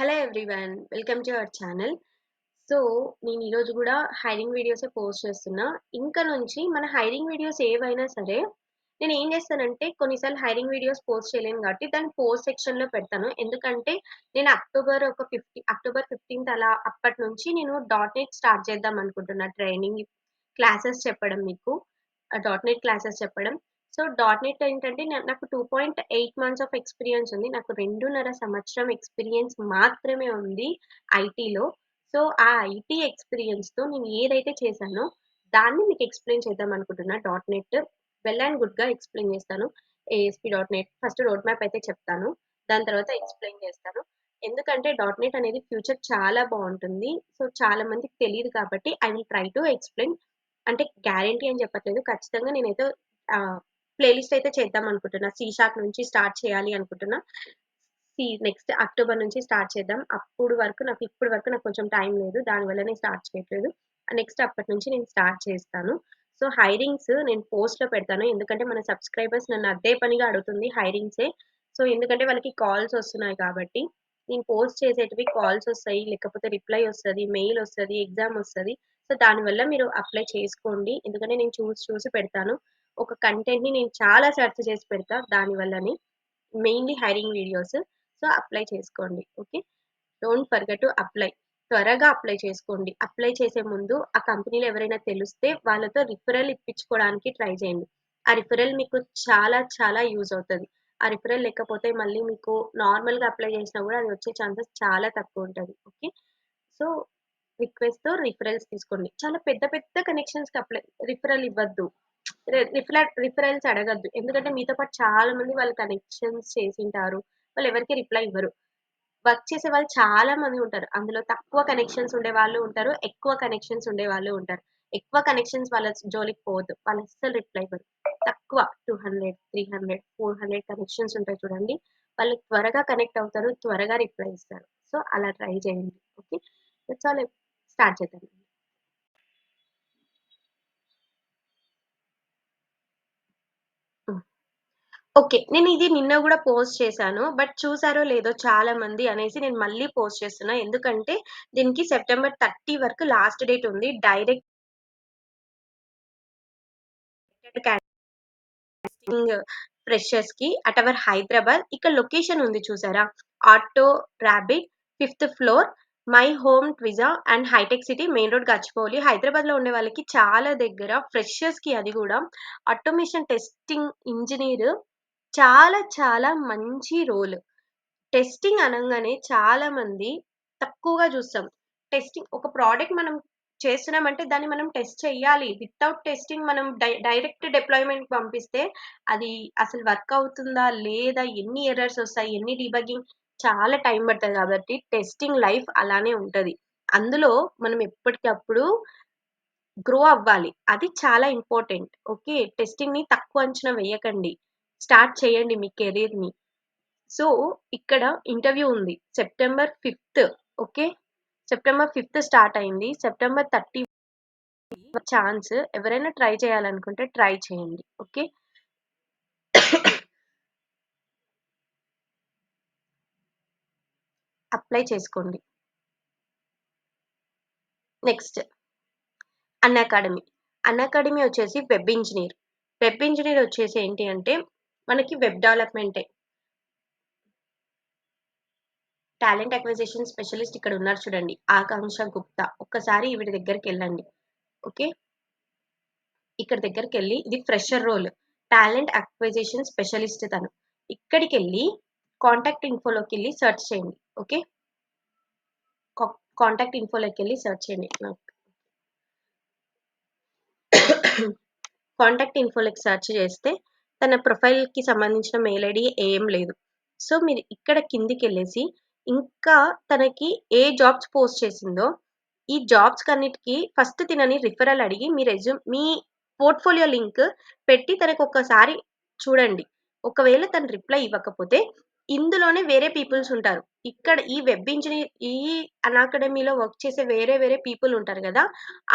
Hello everyone. Welcome to our channel. So, నేను ఈరోజు గూడా హైరింగ్ వీడియోసే పోస్ట్ చేస్తున్నా. ఇంక నుంచి మన హైరింగ్ వీడియోస్ ఏవైనా సరే, నేనేం చేస్తానంటే కొన్నిసార్లు హైరింగ్ వీడియోస్ పోస్ట్ చేయలేను కాబట్టి దాన్ని పోస్ట్ సెక్షన్‌లో పెడతాను. ఎందుకంటే నేను అక్టోబర్ 15థ్ అలా అప్పటినుంచి నేను డాట్ నెట్ స్టార్ట్ చేద్దాం అనుకుంటున్నా. ట్రైనింగ్ క్లాసెస్ చెప్పడం మీకు. డాట్ నెట్ క్లాసెస్ చెప్పడం. సో, డాట్ నెట్ ఏంటంటే నాకు 2.8 మంత్స్ ఆఫ్ ఎక్స్‌పీరియన్స్ ఉంది. నాకు 2.5 సంవత్సరం ఎక్స్‌పీరియన్స్ మాత్రమే ఉంది ఐటీలో. సో, ఆ ఐటీ ఎక్స్‌పీరియన్స్‌తో నేను ఏదైతే చేశానో దాన్ని మీకు ఎక్స్‌ప్లెయిన్ చేద్దాం అనుకుంటున్నా డాట్ నెట్. వెల్ అండ్ గుడ్‌గా ఎక్స్‌ప్లెయిన్ చేస్తాను. ASP dot net first road map అయితే చెప్తాను. దాని తర్వాత ఎక్స్‌ప్లెయిన్ చేస్తాను. ఎందుకంటే డాట్ నెట్ అనేది ఫ్యూచర్ చాలా బావుంటుంది. సో, చాలా మందికి తెలీదు కాబట్టి I will try to explain. అంటే గ్యారంటీ అని చెప్పట్లేదు. ఖచ్చితంగా నేనైతే ఆహ్, ప్లే లిస్ట్ అయితే చేద్దాం అనుకుంటున్నా. సి షార్ప్ నుంచి స్టార్ట్ చేయాలి అనుకుంటున్నా. నెక్స్ట్ అక్టోబర్ నుంచి స్టార్ట్ చేద్దాం. ఇప్పటి వరకు నాకు కొంచెం టైం లేదు. దానివల్లనే స్టార్ట్ చేయట్లేదు. నెక్స్ట్ అప్పటి నుంచి నేను స్టార్ట్ చేస్తాను. సో, హైరింగ్స్ నేను పోస్ట్‌లో పెడతాను. ఎందుకంటే మన సబ్‌స్క్రైబర్స్ నన్ను అదే పనిగా అడుగుతుంది హైరింగ్సే. సో, ఎందుకంటే వాళ్ళకి కాల్స్ వస్తున్నాయి కాబట్టి, నేను పోస్ట్ చేసేటివి కాల్స్ వస్తాయి. లేకపోతే రిప్లై వస్తది, మెయిల్ వస్తది, ఎగ్జామ్ వస్తది. సో, దానివల్ల మీరు అప్లై చేసుకోండి. ఎందుకంటే నేను చూసి చూసి పెడతాను. ఒక కంటెంట్‌ని నేను చాలా సెర్చ్ చేసి పెడతా దానివల్లనే. Mainly hiring videos. So, apply చేసుకోండి. Okay. Don't forget to apply. త్వరగా అప్లై చేసుకోండి. అప్లై చేసే ముందు ఆ కంపెనీలో ఎవరైనా తెలిస్తే వాళ్ళతో రిఫరల్ ఇప్పించుకోవడానికి ట్రై చేయండి. ఆ రిఫరల్ మీకు చాలా చాలా యూజ్ అవుతది. ఆ రిఫరల్ లేకపోతే మళ్ళీ మీకు నార్మల్‌గా అప్లై చేసినా గూడా అది వచ్చే ఛాన్సెస్ చాలా తక్కువుంటది. ఓకే. సో, రిక్వెస్ట్‌తో రిఫరల్స్ తీసుకోండి. చాలా పెద్ద పెద్ద కనెక్షన్స్‌కి రిఫరల్ ఇవ్వద్దు. రిఫరల్స్ అడగద్దు. ఎందుకంటే మీతో పాటు చాలా మంది వాళ్ళు కనెక్షన్స్ చేసుంటారు. వాళ్ళెవరికీ రిప్లై ఇవ్వరు. వర్క్ చేసే వాళ్ళు చాలా మంది ఉంటారు. అందులో తక్కువ కనెక్షన్స్ ఉండేవాళ్ళు ఉంటారు. ఎక్కువ కనెక్షన్స్ ఉండేవాళ్ళు ఉంటారు. ఎక్కువ కనెక్షన్స్ వాళ్ళ జోలికి పోవద్దు. వాళ్ళు అస్సలు రిప్లై ఇవ్వరు. తక్కువ 200, 300, 400 కనెక్షన్స్ ఉంటాయి చూడండి. వాళ్ళు త్వరగా కనెక్ట్ అవుతారు. త్వరగా రిప్లై ఇస్తారు. సో, అలా ట్రై చేయండి. ఓకే. That's all. స్టార్ట్ చేద్దాం. హ్మ్. ఓకే. నేనిది నిన్న గూడా పోస్ట్ చేశాను. బట్ చూసారో లేదో చాలా మంది అనేసి నేను మళ్ళీ పోస్ట్ చేస్తున్నా. ఎందుకంటే దీనికి సెప్టెంబర్ 30 వరకు లాస్ట్ డేట్ ఉంది. డైరెక్ట్ కాస్టింగ్ ఫ్రెషర్స్‌కి అట్ అవర్ హైదరాబాద్. ఇక్కడ లొకేషన్ ఉంది చూసారా? Auto rabbit, fifth floor, my home Twitza and Hitec city, main road Gachibowli. హైదరాబాద్‌లో ఉండే వాళ్ళకి చాలా దగ్గర ఫ్రెషర్స్‌కి అది గూడా ఆటోమేషన్ టెస్టింగ్ ఇంజినీర్ చాలా చాలా మంచి రోల్. టెస్టింగ్ అనంగానే చాలా మంది తక్కువగా చూస్తాం. ఒక ప్రోడక్ట్ మనం చేస్తున్నామంటే దాన్ని మనం టెస్ట్ చేయాలి. వితౌట్ టెస్టింగ్ మనం డైరెక్ట్ డిప్లాయ్‌మెంట్‌కి పంపిస్తే అది అసలు వర్క్ అవుతుందా? లేదా? ఎన్ని ఎర్రర్స్ ఒస్తాయి? ఎన్ని డీబగ్గింగ్ చాలా టైం పడతది కాబట్టి టెస్టింగ్ లైఫ్ అలానే ఉంటది. అందులో మనం ఎప్పటికప్పుడు గ్రో అవ్వాలి. అది చాలా ఇంపార్టెంట్. ఓకే. టెస్టింగ్‌ని తక్కువ అంచనా వేయకండి. స్టార్ట్ చేయండి మీ కెరియర్‌ని. సో, ఇక్కడ ఇంటర్వ్యూ ఉంది. September 5 okay. సెప్టెంబర్ 5 స్టార్ట్ అయింది. September 30 chance. ఎవరైనా ట్రై చేయాలనుకుంటే ట్రై చేయండి. ఓకే. అప్లై చేసుకోండి. నెక్స్ట్ అన్‌అకాడమీ. అన్‌అకాడమీ వచ్చేసి వెబ్ ఇంజినీర్. వెబ్ ఇంజినీర్ వచ్చేసి ఏంటి అంటే మనకి వెబ్ డెవలప్‌మెంటే. టాలెంట్ అక్విజిషన్ స్పెషలిస్ట్ ఇక్కడ ఉన్నారు చూడండి. ఆకాంక్ష గుప్తా. ఒక్కసారి ఈవిడ దగ్గరికెళ్ళండి. ఓకే. ఇక్కడ దగ్గరికెళ్ళి ఇది fresher role. Talent acquisition specialist తను. ఇక్కడికెళ్ళి కాంటాక్ట్ ఇన్ఫోలోకెళ్ళి సెర్చ్ చేయండి. ఓకే. కా కాంటాక్ట్ ఇన్ఫోలోకెళ్ళి సెర్చ్ చేయండి. కాంటాక్ట్ ఇన్ఫోలోకి సెర్చ్ చేస్తే తన ప్రొఫైల్‌కి సంబంధించిన మెయిల్ ఐడీ ఏం లేదు. సో, మీరు ఇక్కడ కిందికెళ్ళేసి ఇంకా తనకి ఏ జాబ్స్ పోస్ట్ చేసిందో, ఈ జాబ్స్‌కన్నిటికి ఫస్ట్ తినని రిఫరల్ అడిగి మీ పోర్ట్‌ఫోలియో లింక్ పెట్టి తనకొక్కసారి చూడండి. ఒకవేళ తను రిప్లై ఇవ్వకపోతే ఇందులోనే వేరే పీపుల్స్ ఉంటారు. ఇక్కడ ఈ అనాకడమీలో వర్క్ చేసే వేరే వేరే పీపుల్ ఉంటారు గదా!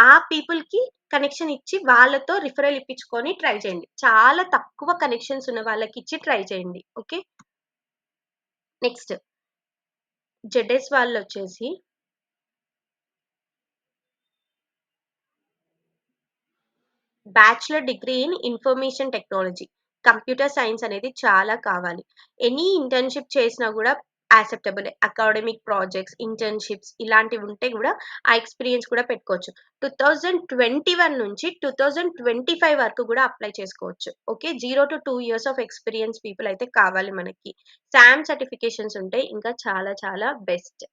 ఆ పీపుల్‌కి కనెక్షన్ ఇచ్చి వాళ్ళతో రిఫరల్ ఇప్పించుకొని ట్రై చేయండి. చాలా తక్కువ కనెక్షన్స్ ఉన్న వాళ్ళకిచ్చి ట్రై చేయండి. ఓకే. నెక్స్ట్ జెడ్ఎస్ వాళ్ళొచ్చేసి bachelor degree in information technology. Computer science అనేది చాలా కావాలి. ఎనీ ఇంటర్న్‌షిప్ చేసినా గూడా యాక్సెప్టబులే. అకాడమిక్ ప్రాజెక్ట్స్, ఇంటర్న్‌షిప్స్ ఇలాంటివుంటే గూడా ఆ ఎక్స్‌పీరియన్స్ కూడా పెట్టుకోవచ్చు. 2021 నుంచి 2025 వరకు గూడా అప్లై చేసుకోవచ్చు. Okay. 0-2 years of experience people అయితే కావాలి మనకి. సామ్ సర్టిఫికేషన్స్ ఉంటే ఇంకా చాలా చాలా బెస్ట్.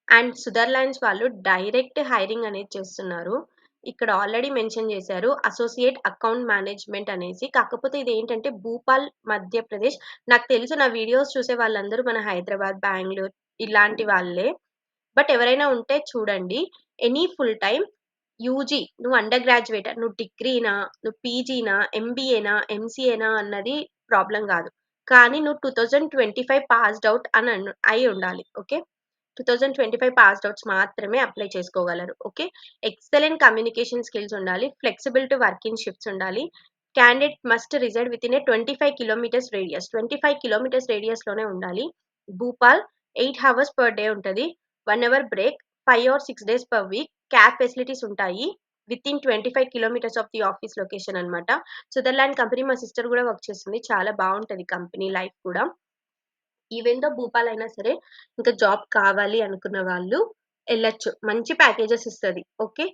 అండ్ సుదర్‌లాండ్స్ వాళ్ళు డైరెక్ట్ హైరింగ్ అనేది చేస్తున్నారు. ఇక్కడ ఆల్రెడీ మెన్షన్ చేశారు. అసోసియేట్ అకౌంట్ మేనేజ్‌మెంట్ అనేసి. కాకపోతే ఇదేంటంటే భూపాల్, మధ్యప్రదేశ్. నాకు తెలుసు నా వీడియోస్ చూసే వాళ్ళందరూ మన హైదరాబాద్, బెంగుళూరు ఇలాంటి వాళ్ళే. బట్ ఎవరైనా ఉంటే చూడండి. ఎనీ ఫుల్ టైమ్ యూజీ నువ్వు అండర్ గ్రాడ్యుయేటా, నువ్వు డిగ్రీనా, నువ్వు పీజీనా, ఎంబీఏనా, ఎంసీఏనా అన్నది ప్రాబ్లమ్ గాదు. కానీ నువ్వు 2025 పాస్డ్ ఔట్ అని అయి ఉండాలి. ఓకే. 2025 పాస్డ్ ఔట్స్ మాత్రమే అప్లై చేసుకోగలరు. ఓకే. ఎక్సలెంట్ కమ్యూనికేషన్ స్కిల్స్ ఉండాలి. Flexible to work in shifts ఉండాలి. Candidate must reside within a 25 kilometers radius. 25 kilometers రేడియస్‌లోనే ఉండాలి. భూపాల్ 8 హవర్స్ పర్ డే ఉంటది. 1 hour break. 5 or 6 days per week. Cab facilities ఉంటాయి. Within 25 kilometers of the office location అన్నమాట. Sutherland company మా sister గూడా work చేస్తుంది. చాలా బావుంటది కంపెనీ లైఫ్ కూడా. ఈవెన్ దో భూపాల్ అయినా సరే, ఇంకా జాబ్ కావాలి అనుకున్న వాళ్ళు ఎళ్ళొచ్చు. మంచి ప్యాకేజెస్ ఇస్తది. ఓకే.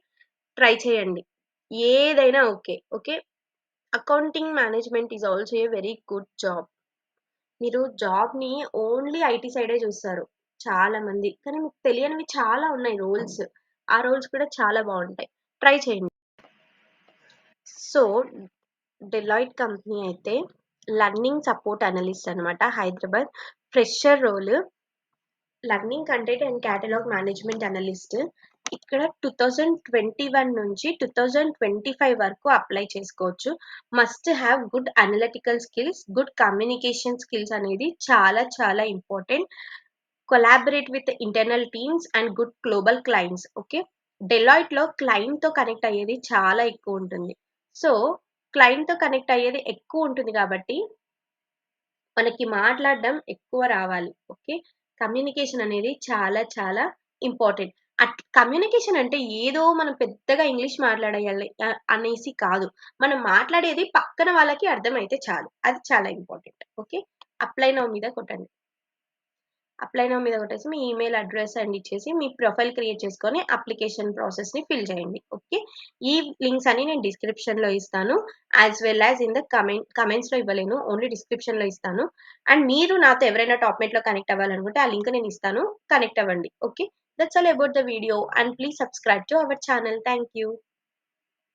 ట్రై చేయండి. ఏదైనా okay. Okay. Accounting management is also a very good job. మీరు జాబ్‌ని ఓన్లీ ఐటీ సైడే చూస్తారు చాలా మంది. కానీ మీకు తెలియనివి చాలా ఉన్నాయి రోల్స్. ఆ రోల్స్ కూడా చాలా బావుంటాయి. ట్రై చేయండి. సో, డెలాయిట్ కంపెనీ అయితే లర్నింగ్ సపోర్ట్ అనలిస్ట్ అన్నమాట. Hyderabad fresher role. Learning content and catalog management analyst. ఇక్కడ 2021 నుంచి 2025 వరకు అప్లై చేసుకోవచ్చు. Must have good analytical skills, good communication skills అనేది చాలా చాలా important. Collaborate with internal teams and good global clients. Okay. డెలాయిట్‌లో క్లయింట్‌తో కనెక్ట్ అయ్యేది చాలా ఎక్కువ ఉంటుంది. సో, క్లయింట్‌తో కనెక్ట్ అయ్యేది ఎక్కువ ఉంటుంది కాబట్టి మనకి మాట్లాడడం ఎక్కువ రావాలి. ఓకే. కమ్యూనికేషన్ అనేది చాలా చాలా ఇంపార్టెంట్. కమ్యూనికేషన్ అంటే ఏదో మనం పెద్దగా ఇంగ్లీష్ మాట్లాడేయాలి అనేసి కాదు. మనం మాట్లాడేది పక్కన వాళ్ళకి అర్థమైతే చాలు. అది చాలా ఇంపార్టెంట్. ఓకే. అప్లై నౌ మీద కొట్టండి. అప్లై నౌ మీద కొట్టేసి మీ ఈమెయిల్ అడ్రెస్ అండ్ ఇచ్చేసి మీ ప్రొఫైల్ క్రియేట్ చేసుకొని అప్లికేషన్ ప్రాసెస్‌ని ఫిల్ చేయండి. ఓకే. ఈ లింక్స్ అన్ని నేను డిస్క్రిప్షన్‌లో ఇస్తాను. As well as in the కమెంట్స్‌లో ఇవ్వలేను. ఓన్లీ డిస్క్రిప్షన్‌లో ఇస్తాను. అండ్ మీరు నాతో ఎవరైనా టాప్‌మేట్‌లో కనెక్ట్ అవ్వాలనుకుంటే ఆ లింక్ నేను ఇస్తాను. కనెక్ట్ అవ్వండి. Okay. That's all about the video and please subscribe to our channel. Thank you.